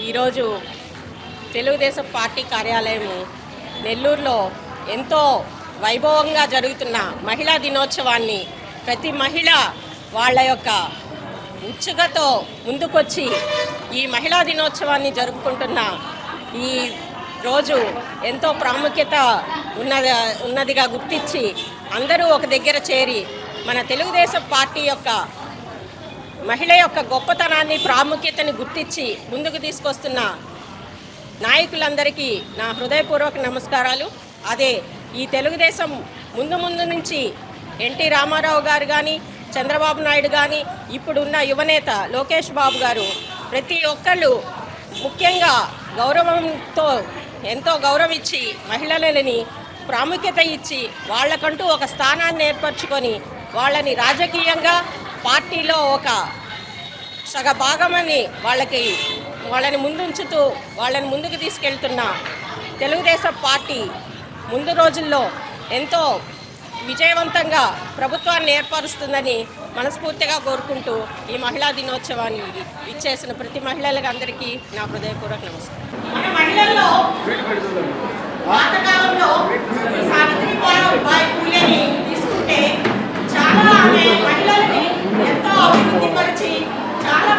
ఈరోజు తెలుగుదేశం పార్టీ కార్యాలయము నెల్లూరులో ఎంతో వైభవంగా జరుగుతున్న మహిళా దినోత్సవాన్ని ప్రతి మహిళ వాళ్ళ యొక్క ఉత్సుకతో ముందుకొచ్చి ఈ మహిళా దినోత్సవాన్ని జరుపుకుంటున్న ఈ రోజు ఎంతో ప్రాముఖ్యత ఉన్నదిగా గుర్తించి అందరూ ఒక దగ్గర చేరి మన తెలుగుదేశం పార్టీ యొక్క మహిళ యొక్క గొప్పతనాన్ని ప్రాముఖ్యతని గుర్తించి ముందుకు తీసుకొస్తున్న నాయకులందరికీ నా హృదయపూర్వక నమస్కారాలు. అదే ఈ తెలుగుదేశం ముందు నుంచి ఎన్టీ రామారావు గారు కానీ, చంద్రబాబు నాయుడు కానీ, ఇప్పుడున్న యువనేత లోకేష్ బాబు గారు ప్రతి ఒక్కళ్ళు ముఖ్యంగా గౌరవంతో ఎంతో గౌరవించి మహిళలని ప్రాముఖ్యత ఇచ్చి వాళ్ళకంటూ ఒక స్థానాన్ని ఏర్పరచుకొని వాళ్ళని రాజకీయంగా పార్టీలో ఒక సగ భాగమని వాళ్ళని ముందుంచుతూ వాళ్ళని ముందుకు తీసుకెళ్తున్న తెలుగుదేశం పార్టీ ముందు రోజుల్లో ఎంతో విజయవంతంగా ప్రభుత్వాన్ని ఏర్పరుస్తుందని మనస్ఫూర్తిగా కోరుకుంటూ ఈ మహిళా దినోత్సవాన్ని ఇచ్చేసిన ప్రతి మహిళలకు అందరికీ నా హృదయపూర్వక నమస్కారం. మన మహిళల్లో పాతకాలంలో సావిత్రిబాయి పూలేని తీసుకుంటే చాలా ఆమె మహిళల్ని ఎంతో అభివృద్ధి పరిచి చాలా